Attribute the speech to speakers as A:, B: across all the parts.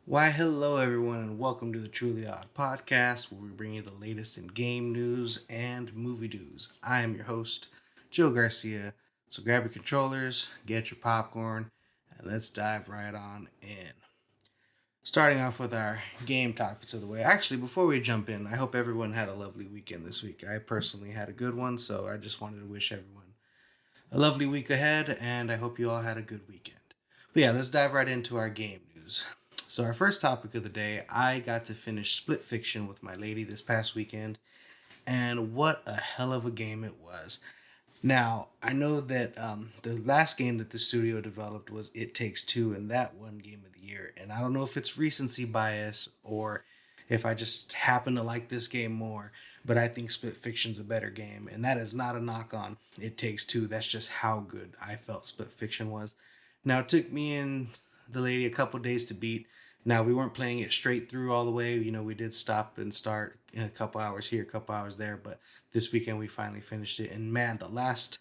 A: Why, hello everyone, and welcome to the Truly Odd podcast, where we bring you the latest in game news and movie news. I am your host, Joe Garcia. So grab your controllers, get your popcorn, and let's dive right on in. Starting off with our game topics of the way. Actually, before we jump in, I hope everyone had a lovely weekend this week. I personally had a good one, so I just wanted to wish everyone a lovely week ahead, and I hope you all had a good weekend. But yeah, let's dive right into our game news. So, our first topic of the day, I got to finish Split Fiction with my lady this past weekend, and what a hell of a game it was. Now, I know that the last game that the studio developed was It Takes Two, and that won Game of the Year. And I don't know if it's recency bias or if I just happen to like this game more, but I think Split Fiction's a better game. And that is not a knock on It Takes Two. That's just how good I felt Split Fiction was. Now, it took me and the lady a couple days to beat. Now, we weren't playing it straight through all the way. We did stop and start in a couple hours here, a couple hours there, but this weekend we finally finished it. And man, the last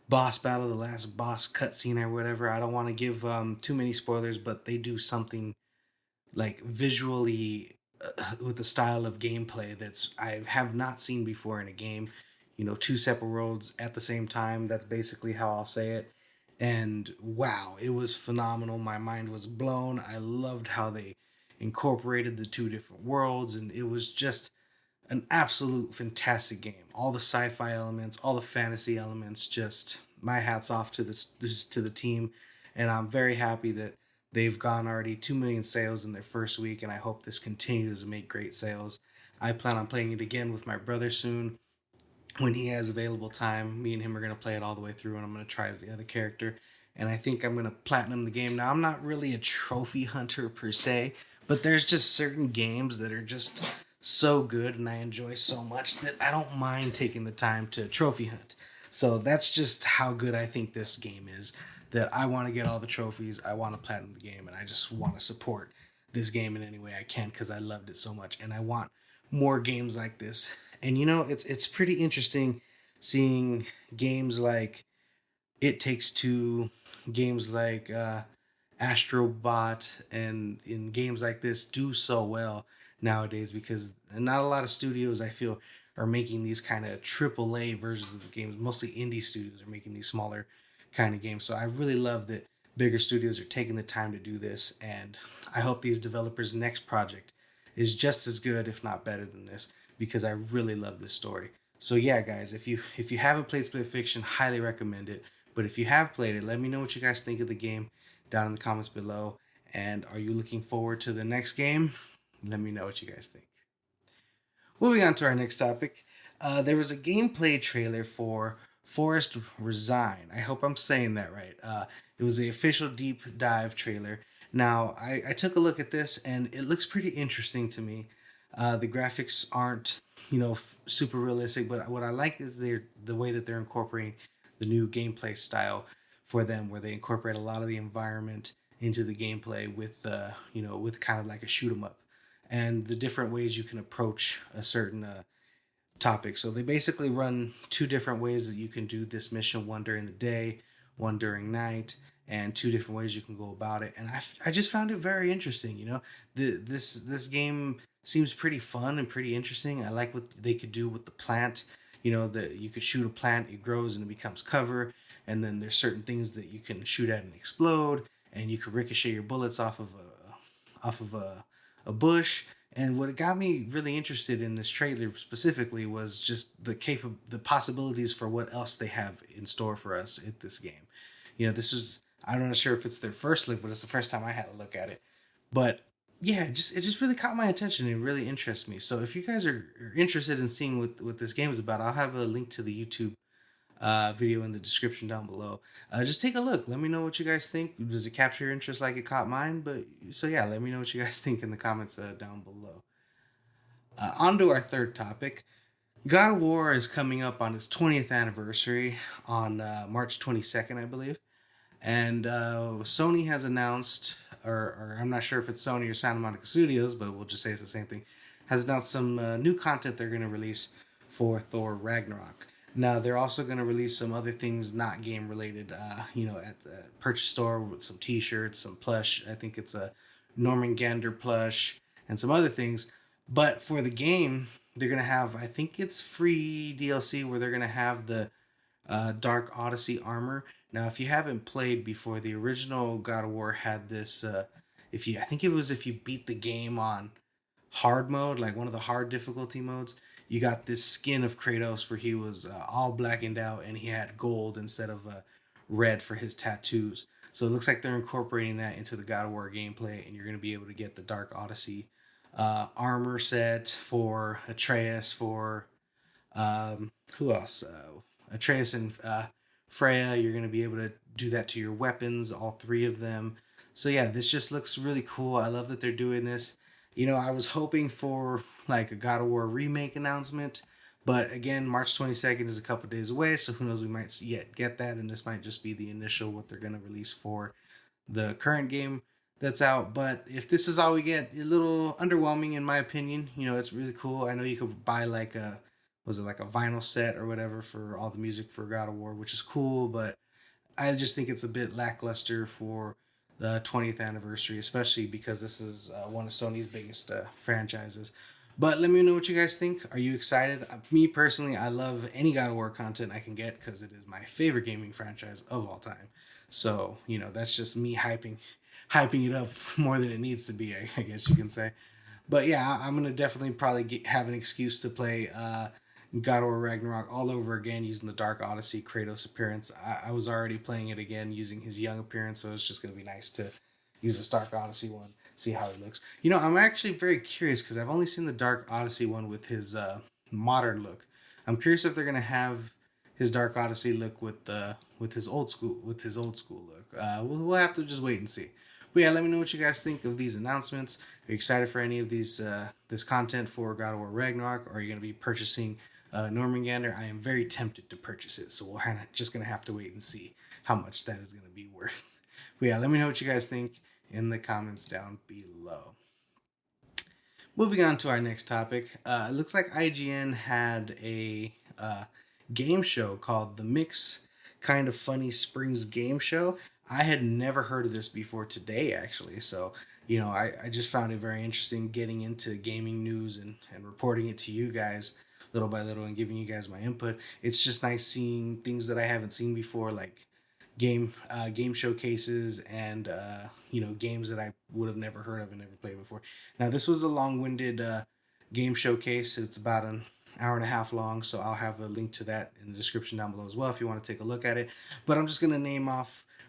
A: boss battle, the last boss cutscene or whatever, I don't want to give too many spoilers, but they do something like visually with the style of gameplay that's I have not seen before in a game. Two separate worlds at the same time. That's basically how I'll say it. And wow, it was phenomenal. My mind was blown. I loved how they incorporated the two different worlds, and it was just an absolute fantastic game. All the sci-fi elements, all the fantasy elements, just my hats off to the team, and I'm very happy that they've gone already 2 million sales in their first week, and I hope this continues to make great sales. I plan on playing it again with my brother soon when he has available time. Me and him are going to play it all the way through, and I'm going to try as the other character. And I think I'm going to platinum the game. Now, I'm not really a trophy hunter per se, but there's just certain games that are just so good and I enjoy so much that I don't mind taking the time to trophy hunt. So that's just how good I think this game is. That I want to get all the trophies, I want to platinum the game, and I just want to support this game in any way I can because I loved it so much, and I want more games like this. And it's pretty interesting seeing games like It Takes Two, games like Astrobot, and in games like this do so well nowadays because not a lot of studios I feel are making these kind of AAA versions of the games. Mostly indie studios are making these smaller kind of games. So I really love that bigger studios are taking the time to do this, and I hope these developers' next project is just as good, if not better than this, because I really love this story. So yeah, guys, if you haven't played Split Fiction, highly recommend it. But if you have played it, let me know what you guys think of the game down in the comments below. And are you looking forward to the next game? Let me know what you guys think. Moving on to our next topic, there was a gameplay trailer for Forest Resign. I hope I'm saying that right. It was the official deep dive trailer. Now, I took a look at this and it looks pretty interesting to me. The graphics aren't, super realistic, but what I like is the way that they're incorporating the new gameplay style for them, where they incorporate a lot of the environment into the gameplay with, with kind of like a shoot 'em up and the different ways you can approach a certain topic. So they basically run two different ways that you can do this mission: one during the day, one during night, and two different ways you can go about it. And I just found it very interesting. This game seems pretty fun and pretty interesting. I like what they could do with the plant. That you could shoot a plant, it grows and it becomes cover, and then there's certain things that you can shoot at and explode, and you can ricochet your bullets off of a bush. And what got me really interested in this trailer specifically was just the possibilities for what else they have in store for us at this game. This is, I'm not sure if it's their first look, but it's the first time I had a look at it. But yeah, it just really caught my attention and really interests me. So if you guys are interested in seeing what this game is about, I'll have a link to the YouTube video in the description down below. Just take a look. Let me know what you guys think. Does it capture your interest like it caught mine? But so yeah, let me know what you guys think in the comments down below. On to our third topic. God of War is coming up on its 20th anniversary on March 22nd, I believe. And Sony has announced, or I'm not sure if it's Sony or Santa Monica Studios, but we'll just say it's the same thing, has announced some new content they're going to release for Thor Ragnarok. Now they're also going to release some other things not game related. At the purchase store with some T-shirts, some plush. I think it's a Norman Gander plush, and some other things. But for the game, they're gonna have, I think it's free DLC where they're gonna have the Dark Odyssey armor. Now, if you haven't played before, the original God of War had this. If you, I think it was if you beat the game on hard mode, like one of the hard difficulty modes, you got this skin of Kratos where he was all blackened out and he had gold instead of red for his tattoos. So it looks like they're incorporating that into the God of War gameplay, and you're going to be able to get the Dark Odyssey armor set for Atreus, for who else? Atreus and Freya. You're going to be able to do that to your weapons, all three of them. So yeah, this just looks really cool. I love that they're doing this. I was hoping for like a God of War remake announcement, but again, March 22nd is a couple days away, so who knows? We might yet get that, and this might just be the initial what they're going to release for the current game that's out. But if this is all we get, a little underwhelming in my opinion. It's really cool. I know you could buy like a was it like a vinyl set or whatever for all the music for God of War, which is cool, but I just think it's a bit lackluster for the 20th anniversary, especially because this is one of Sony's biggest franchises. But let me know what you guys think. Are you excited? Me personally, I love any God of War content I can get because it is my favorite gaming franchise of all time. So that's just me hyping it up more than it needs to be. I guess you can say. But yeah, I'm gonna definitely probably have an excuse to play God of War Ragnarok all over again using the Dark Odyssey Kratos appearance. I was already playing it again using his young appearance, so it's just gonna be nice to use this Dark Odyssey one, see how it looks. I'm actually very curious because I've only seen the Dark Odyssey one with his modern look. I'm curious if they're gonna have his Dark Odyssey look with his old school look. We'll have to just wait and see. But yeah, let me know what you guys think of these announcements. Are you excited for any of these this content for God of War Ragnarok? Or are you going to be purchasing Normangander? I am very tempted to purchase it, so we're just going to have to wait and see how much that is going to be worth. But yeah, let me know what you guys think in the comments down below. Moving on to our next topic, it looks like IGN had a game show called the Mix Kind of Funny Springs Game Show. I had never heard of this before today, actually. So, I just found it very interesting getting into gaming news and reporting it to you guys little by little and giving you guys my input. It's just nice seeing things that I haven't seen before, like game showcases and games that I would have never heard of and never played before. Now this was a long-winded game showcase. It's about an hour and a half long, so I'll have a link to that in the description down below as well if you want to take a look at it. But I'm just gonna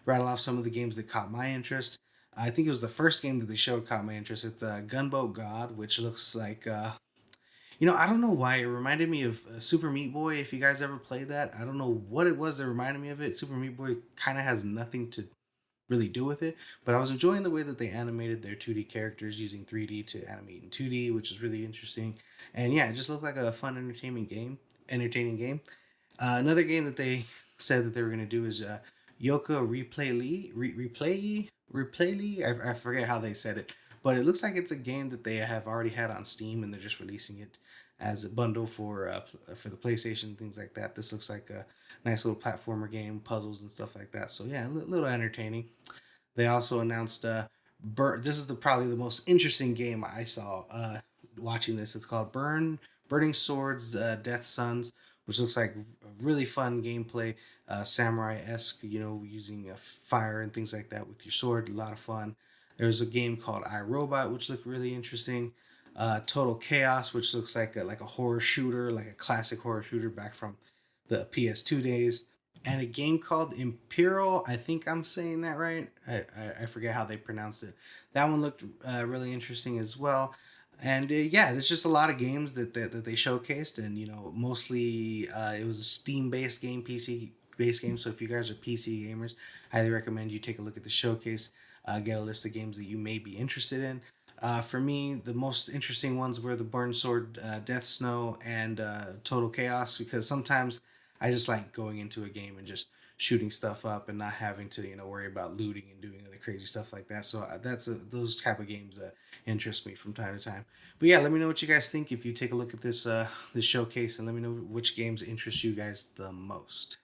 A: rattle off some of the games that caught my interest. I think it was the first game that they showed caught my interest. It's GunBoat God, which looks like I don't know why it reminded me of Super Meat Boy. If you guys ever played that, I don't know what it was that reminded me of it. Super Meat Boy kind of has nothing to really do with it, but I was enjoying the way that they animated their 2D characters using 3D to animate in 2D, which is really interesting. And yeah, it just looked like a fun, entertaining game. Another game that they said that they were going to do is Yooka-Replaylee. I forget how they said it, but it looks like it's a game that they have already had on Steam, and they're just releasing it as a bundle for the PlayStation, things like that. This looks like a nice little platformer game, puzzles and stuff like that. So yeah, a little entertaining. They also announced this is probably the most interesting game I saw watching this. It's called Burning Swords, Death Sons, which looks like a really fun gameplay, samurai esque. Using fire and things like that with your sword. A lot of fun. There's a game called iRobot, which looked really interesting. Total Chaos, which looks like a horror shooter, like a classic horror shooter back from the PS2 days. And a game called Imperial. I think I'm saying that right. I forget how they pronounced it. That one looked really interesting as well. And yeah, there's just a lot of games that they showcased, and mostly it was a Steam based game, PC based game. So if you guys are PC gamers, highly recommend you take a look at the showcase, get a list of games that you may be interested in. For me, the most interesting ones were the Burn Sword, Death Snow, and Total Chaos, because sometimes I just like going into a game and just shooting stuff up and not having to worry about looting and doing other crazy stuff like that. So those type of games that interest me from time to time. But yeah, let me know what you guys think if you take a look at this showcase, and let me know which games interest you guys the most.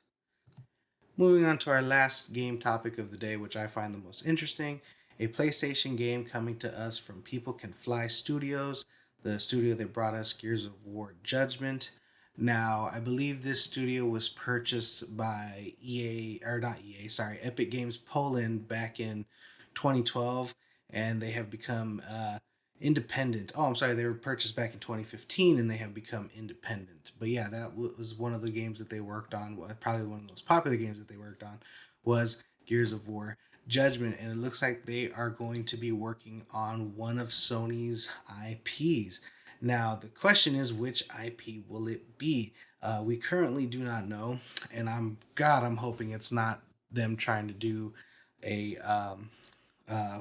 A: Moving on to our last game topic of the day, which I find the most interesting, a PlayStation game coming to us from People Can Fly Studios, the studio that brought us Gears of War Judgment. Now, I believe this studio was purchased by EA, or not EA, sorry, Epic Games Poland back in 2012, and they have become independent. Oh, I'm sorry, they were purchased back in 2015 and they have become independent. But yeah, that was one of the games that they worked on. Probably one of the most popular games that they worked on was Gears of War Judgment, and it looks like they are going to be working on one of Sony's IPs. Now, the question is, which IP will it be? We currently do not know, and I'm hoping it's not them trying to do a uh, uh,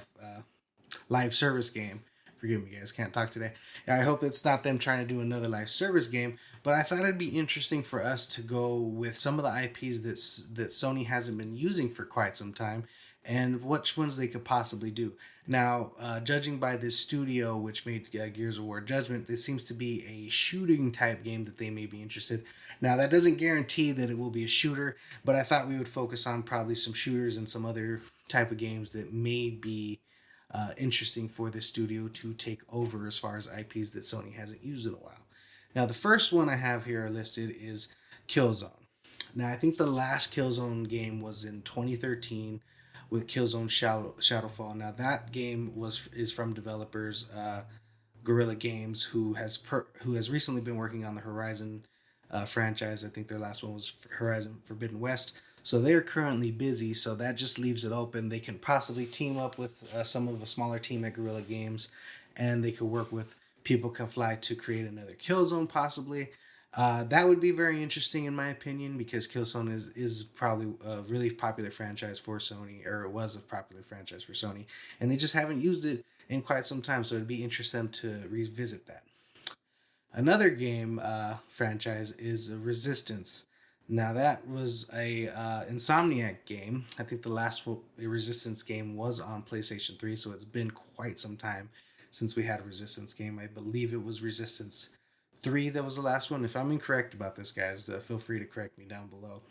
A: live service game. Forgive me, guys, can't talk today. I hope it's not them trying to do another live service game, but I thought it'd be interesting for us to go with some of the IPs that Sony hasn't been using for quite some time, and which ones they could possibly do. Now, judging by this studio which made Gears of War Judgment, this seems to be a shooting type game that they may be interested. Now, that doesn't guarantee that it will be a shooter, but I thought we would focus on probably some shooters and some other type of games that may be interesting for the studio to take over as far as IPs that Sony hasn't used in a while. Now, the first one I have here listed is Killzone. Now, I think the last Killzone game was in 2013 with Killzone Shadowfall. Now, that game is from developers Guerrilla Games, who has recently been working on the Horizon franchise. I think their last one was Horizon Forbidden West. So they're currently busy, so that just leaves it open. They can possibly team up with some of a smaller team at Guerrilla Games, and they could work with People Can Fly to create another Killzone, possibly. That would be very interesting, in my opinion, because Killzone is probably a really popular franchise for Sony, or it was a popular franchise for Sony, and they just haven't used it in quite some time, so it'd be interesting to revisit that. Another game franchise is Resistance. Now that was a Insomniac game. I think the last Resistance game was on PlayStation 3, so it's been quite some time since we had a Resistance game. I believe it was Resistance 3 that was the last one. If I'm incorrect about this, guys, feel free to correct me down below.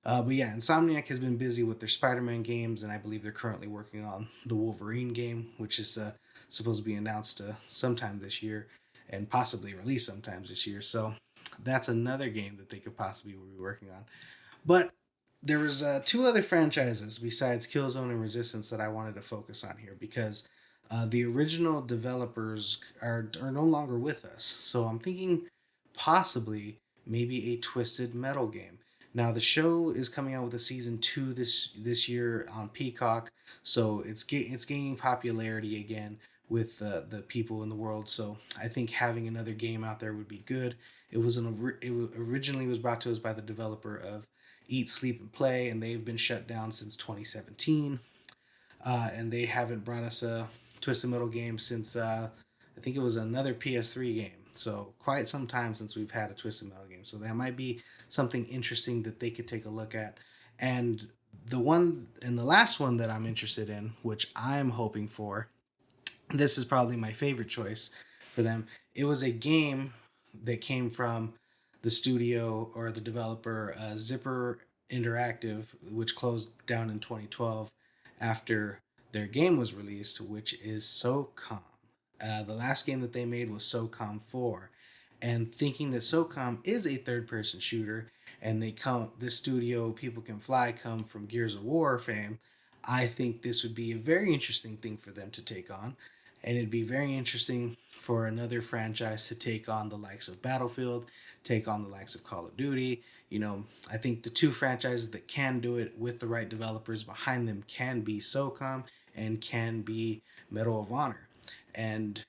A: But yeah, Insomniac has been busy with their Spider-Man games, and I believe they're currently working on the Wolverine game, which is supposed to be announced sometime this year and possibly released sometime this year. So that's another game that they could possibly be working on. But there was two other franchises besides Killzone and Resistance that I wanted to focus on here because the original developers are no longer with us. So I'm thinking possibly maybe a Twisted Metal game. Now the show is coming out with a season 2 this year on Peacock, so it's gaining popularity again with the people in the world. So I think having another game out there would be good. It originally was brought to us by the developer of Eat, Sleep, and Play, and they've been shut down since 2017. And they haven't brought us a Twisted Metal game since I think it was another PS3 game. So quite some time since we've had a Twisted Metal game. So that might be something interesting that they could take a look at. And the last one that I'm interested in, which I'm hoping for, this is probably my favorite choice for them. It was a game that came from the studio or the developer Zipper Interactive, which closed down in 2012 after their game was released, which is SOCOM. The last game that they made was SOCOM 4. And thinking that SOCOM is a third-person shooter, and this studio, People Can Fly, come from Gears of War fame, I think this would be a very interesting thing for them to take on. And it'd be very interesting for another franchise to take on the likes of Battlefield, take on the likes of Call of Duty. I think the two franchises that can do it with the right developers behind them can be SOCOM and can be Medal of Honor. And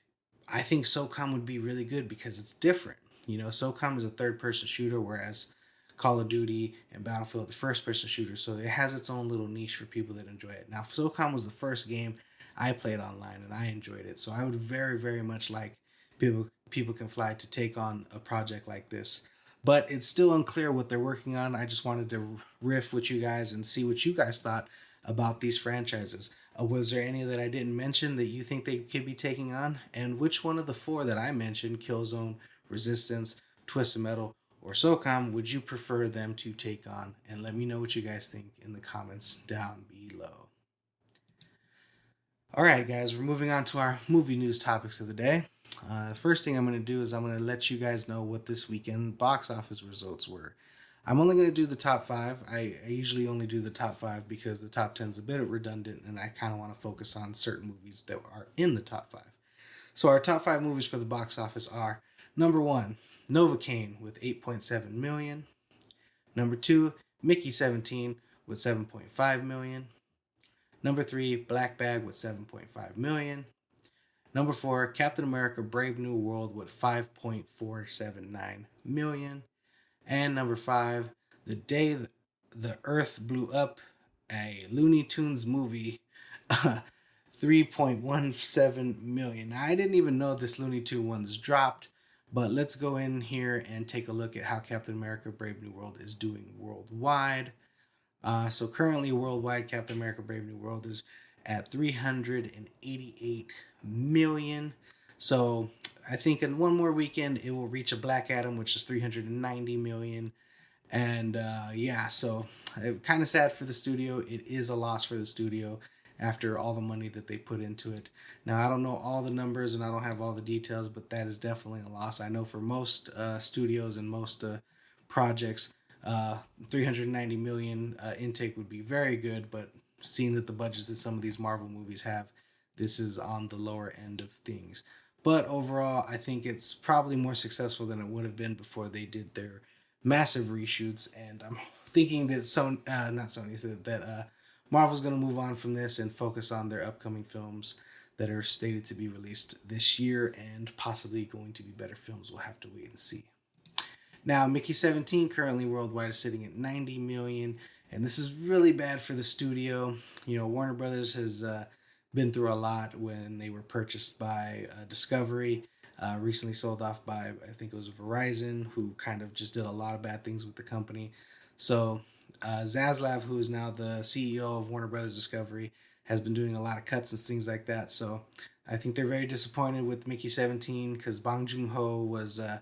A: I think SOCOM would be really good because it's different. SOCOM is a third-person shooter, whereas Call of Duty and Battlefield are the first-person shooter. So it has its own little niche for people that enjoy it. Now, SOCOM was the first game I played online and I enjoyed it. So I would very, very much like People Can Fly to take on a project like this. But it's still unclear what they're working on. I just wanted to riff with you guys and see what you guys thought about these franchises. Was there any that I didn't mention that you think they could be taking on? And which one of the four that I mentioned, Killzone, Resistance, Twisted Metal, or SOCOM, would you prefer them to take on? And let me know what you guys think in the comments down below. All right, guys, we're moving on to our movie news topics of the day. The first thing I'm going to do is I'm going to let you guys know what this weekend box office results were. I'm only going to do the top five. I usually only do the top five because the top 10 is a bit redundant and I kind of want to focus on certain movies that are in the top five. So, our top five movies for the box office are number one, Novocaine with 8.7 million. Number two, Mickey 17 with 7.5 million. Number three, Black Bag with 7.5 million. Number four, Captain America Brave New World with 5.479 million. And number five, The Day the Earth Blew Up, a Looney Tunes movie, 3.17 million. Now, I didn't even know this Looney Tunes one's dropped, but let's go in here and take a look at how Captain America Brave New World is doing worldwide. So currently, worldwide, Captain America Brave New World is at 388 million. So I think in one more weekend, it will reach a Black Adam, which is 390 million. And yeah, so kind of sad for the studio. It is a loss for the studio after all the money that they put into it. Now, I don't know all the numbers and I don't have all the details, but that is definitely a loss. I know for most studios and most projects, 390 million intake would be very good, but seeing that the budgets that some of these Marvel movies have, this is on the lower end of things. But overall, I think it's probably more successful than it would have been before they did their massive reshoots. And I'm thinking that not Sony, that Marvel's going to move on from this and focus on their upcoming films that are stated to be released this year and possibly going to be better films. We'll have to wait and see. Now, Mickey 17 currently worldwide is sitting at 90 million, and this is really bad for the studio. You know, Warner Brothers has been through a lot when they were purchased by Discovery, recently sold off by, I think it was Verizon, who kind of just did a lot of bad things with the company. So, Zaslav, who is now the CEO of Warner Brothers Discovery, has been doing a lot of cuts and things like that. So, I think they're very disappointed with Mickey 17 because Bong Joon-ho was a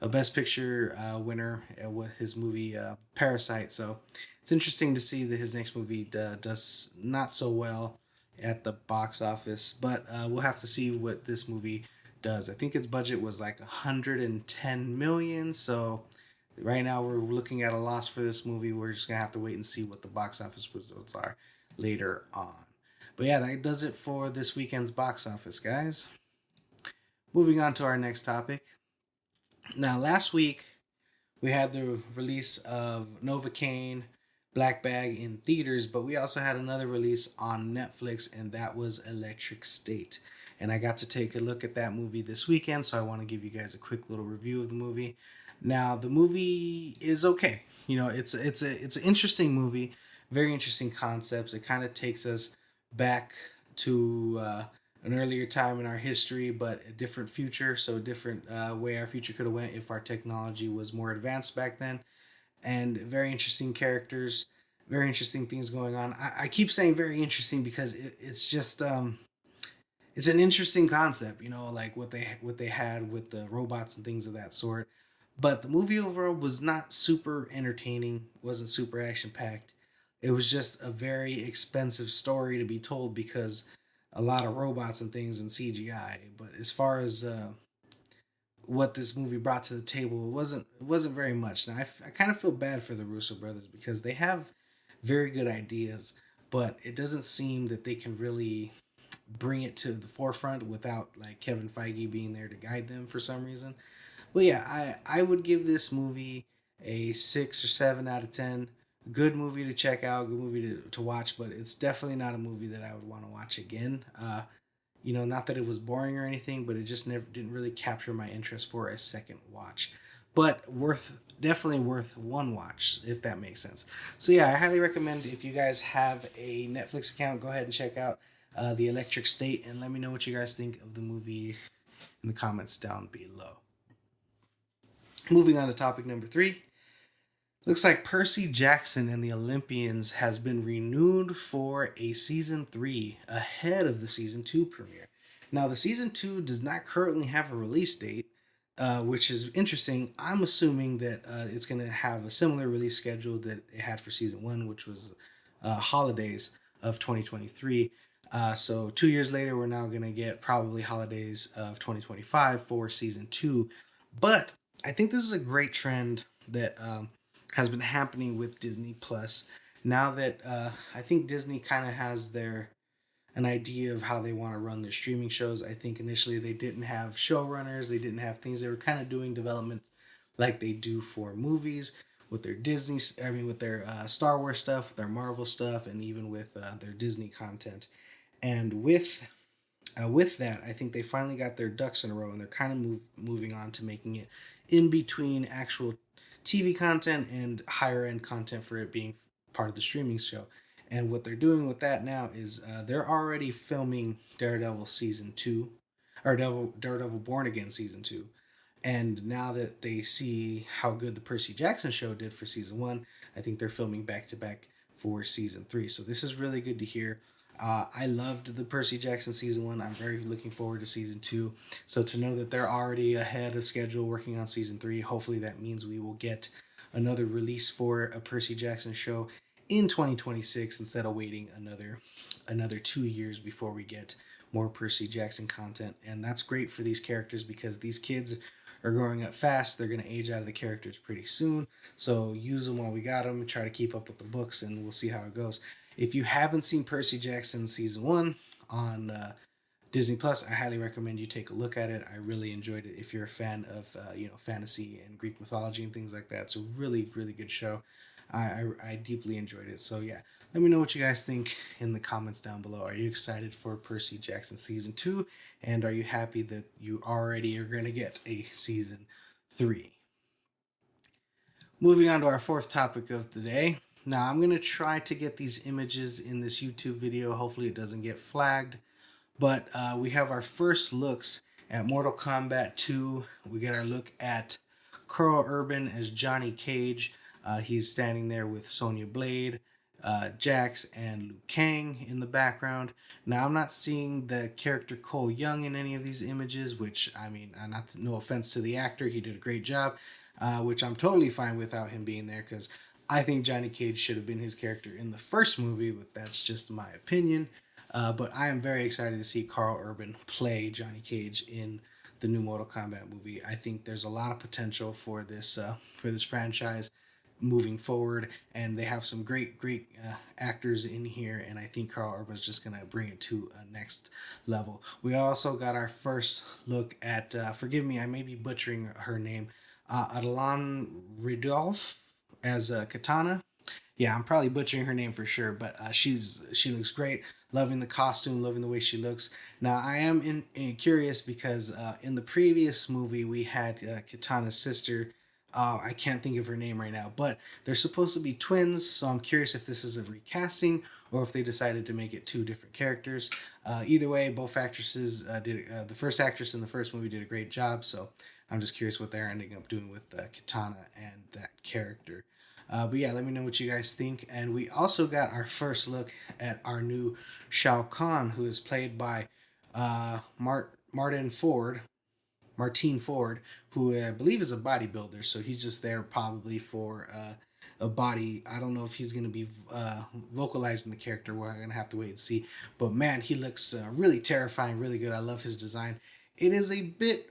A: Best Picture winner with his movie Parasite. So it's interesting to see that his next movie does not so well at the box office, but we'll have to see what this movie does. I think its budget was like 110 million. So right now we're looking at a loss for this movie. We're just gonna have to wait and see what the box office results are later on. But yeah, that does it for this weekend's box office, guys. Moving on to our next topic. Now, last week we had the release of Novocaine, Black Bag in theaters, but we also had another release on Netflix, and that was Electric State. And I got to take a look at that movie this weekend, so I want to give you guys a quick little review of the movie. Now, the movie is okay. You know, it's an interesting movie, very interesting concepts. It kind of takes us back to an earlier time in our history, but a different future. So a different way our future could have went if our technology was more advanced back then. And very interesting characters, very interesting things going on. I keep saying very interesting because it's just it's an interesting concept, you know, like what they had with the robots and things of that sort. But the movie overall was not super entertaining, wasn't super action packed. It was just a very expensive story to be told because a lot of robots and things and CGI. But as far as what this movie brought to the table, it wasn't very much. Now I kind of feel bad for the Russo brothers because they have very good ideas, but it doesn't seem that they can really bring it to the forefront without like Kevin Feige being there to guide them for some reason. Well, yeah, I would give this movie a 6 or 7 out of 10. Good movie to check out, good movie to watch, but it's definitely not a movie that I would want to watch again. You know, not that it was boring or anything, but it just never didn't really capture my interest for a second watch. But definitely worth one watch if that makes sense. So yeah, I highly recommend if you guys have a Netflix account, go ahead and check out The Electric State and let me know what you guys think of the movie in the comments down below. Moving on to topic number 3. Looks like Percy Jackson and the Olympians has been renewed for a season 3 ahead of the season 2 premiere. Now, the season 2 does not currently have a release date, which is interesting. I'm assuming that it's going to have a similar release schedule that it had for season 1, which was holidays of 2023. So 2 years later, we're now going to get probably holidays of 2025 for season two. But I think this is a great trend that has been happening with Disney Plus. Now that I think Disney kind of has an idea of how they want to run their streaming shows. I think initially they didn't have showrunners, they didn't have things. They were kind of doing development like they do for movies with their Disney, I mean, with their Star Wars stuff, their Marvel stuff, and even with their Disney content. And with that, I think they finally got their ducks in a row, and they're kind of moving on to making it in between actual TV content and higher end content for it being part of the streaming show. And what they're doing with that now is they're already filming Daredevil season two, or Daredevil Born Again season two. And now that they see how good the Percy Jackson show did for season one, I think they're filming back to back for season three. So this is really good to hear. I loved the Percy Jackson season one. I'm very looking forward to season two. So to know that they're already ahead of schedule working on season three, hopefully that means we will get another release for a Percy Jackson show in 2026 instead of waiting another 2 years before we get more Percy Jackson content. And that's great for these characters because these kids are growing up fast. They're going to age out of the characters pretty soon. So use them while we got them. Try to keep up with the books, and we'll see how it goes. If you haven't seen Percy Jackson season one on Disney Plus, I highly recommend you take a look at it. I really enjoyed it. If you're a fan of fantasy and Greek mythology and things like that, it's a really really good show. I deeply enjoyed it. So yeah, let me know what you guys think in the comments down below. Are you excited for Percy Jackson season two, and are you happy that you already are going to get a season three? Moving on to our fourth topic of the day. Now, I'm going to try to get these images in this YouTube video. Hopefully, it doesn't get flagged. But we have our first looks at Mortal Kombat 2. We get our look at Carl Urban as Johnny Cage. He's standing there with Sonya Blade, Jax, and Liu Kang in the background. Now, I'm not seeing the character Cole Young in any of these images, which, I mean, no offense to the actor, he did a great job, which I'm totally fine without him being there because I think Johnny Cage should have been his character in the first movie, but that's just my opinion. But I am very excited to see Carl Urban play Johnny Cage in the new Mortal Kombat movie. I think there's a lot of potential for this franchise moving forward, and they have some great actors in here, and I think Carl Urban's just gonna bring it to a next level. We also got our first look at forgive me, I may be butchering her name, Adelan Ridolph as Katana. Yeah, I'm probably butchering her name for sure, but she looks great. Loving the costume, loving the way she looks. Now I am curious because in the previous movie we had Katana's sister. I can't think of her name right now, but they're supposed to be twins, so I'm curious if this is a recasting or if they decided to make it two different characters. Either way, both actresses did. The first actress in the first movie did a great job, so I'm just curious what they're ending up doing with Katana and that character. But yeah, let me know what you guys think. And we also got our first look at our new Shao Kahn, who is played by Martin Ford, Martine Ford, who I believe is a bodybuilder. So he's just there probably for a body. I don't know if he's going to be vocalizing the character. We're going to have to wait and see. But man, he looks really terrifying, really good. I love his design. It is a bit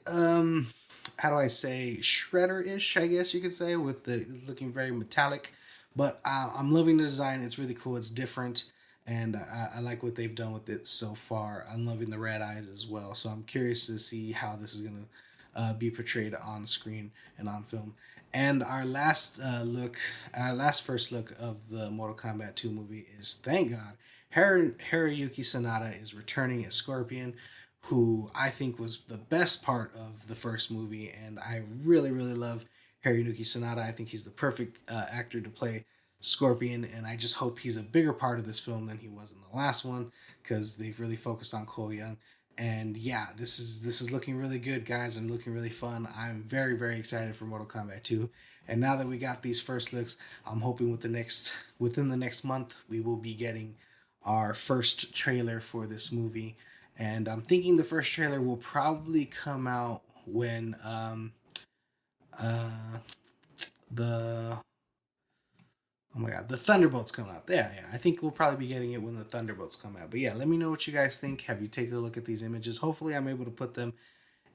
A: how do I say, shredder-ish, I guess you could say, with the looking very metallic. But I'm loving the design. It's really cool. It's different, and I like what they've done with it so far. I'm loving the red eyes as well. So I'm curious to see how this is going to be portrayed on screen and on film. And our first look of the Mortal Kombat 2 movie is, thank God, Haruyuki Sanada is returning as Scorpion, who I think was the best part of the first movie, and I really, really love Hiroyuki Sanada. I think he's the perfect actor to play Scorpion, and I just hope he's a bigger part of this film than he was in the last one, because they've really focused on Cole Young. And yeah, this is looking really good, guys, and looking really fun. I'm very, very excited for Mortal Kombat 2. And now that we got these first looks, I'm hoping within the next month we will be getting our first trailer for this movie. And I'm thinking the first trailer will probably come out when uh, the Oh my god, the Thunderbolts come out. Yeah. I think we'll probably be getting it when the Thunderbolts come out. But yeah, let me know what you guys think. Have you taken a look at these images? Hopefully, I'm able to put them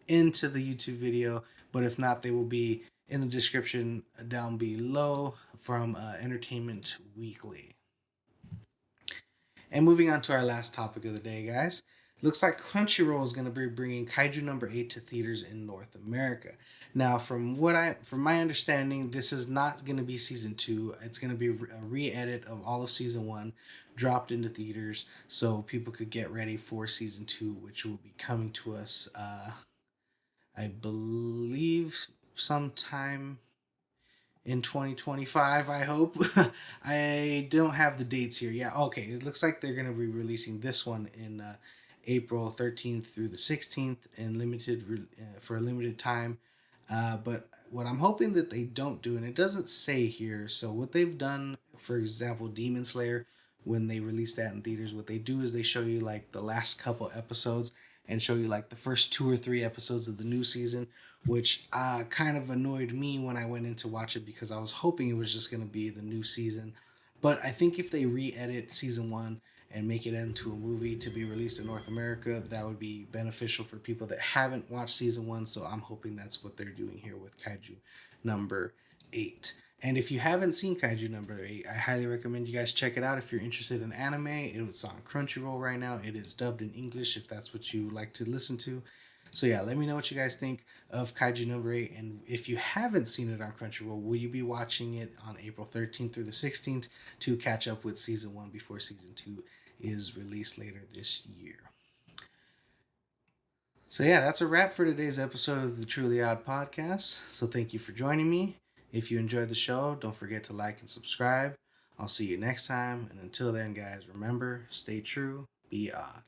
A: into the YouTube video. But if not, they will be in the description down below from Entertainment Weekly. And moving on to our last topic of the day, guys. Looks like Crunchyroll is going to be bringing Kaiju number 8 to theaters in North America. Now, from my understanding, this is not going to be season 2. It's going to be a re-edit of all of season 1 dropped into theaters so people could get ready for season 2, which will be coming to us I believe sometime in 2025, I hope. I don't have the dates here. Yeah, okay. It looks like they're going to be releasing this one in April 13th through the 16th in for a limited time. But what I'm hoping that they don't do, and it doesn't say here, so what they've done, for example, Demon Slayer, when they release that in theaters, what they do is they show you like the last couple episodes and show you like the first 2 or 3 episodes of the new season, which kind of annoyed me when I went in to watch it because I was hoping it was just going to be the new season. But I think if they re-edit season 1 and make it into a movie to be released in North America, that would be beneficial for people that haven't watched season 1. So I'm hoping that's what they're doing here with Kaiju number 8. And if you haven't seen Kaiju number 8, I highly recommend you guys check it out if you're interested in anime. It's on Crunchyroll right now. It is dubbed in English if that's what you like to listen to. So yeah, let me know what you guys think of Kaiju number 8. And if you haven't seen it on Crunchyroll, will you be watching it on April 13th through the 16th to catch up with season 1 before season 2 is released later this year? So yeah, that's a wrap for today's episode of the Truly Odd Podcast. So thank you for joining me. If you enjoyed the show, don't forget to like and subscribe. I'll see you next time. And until then, guys, remember, stay true, be odd.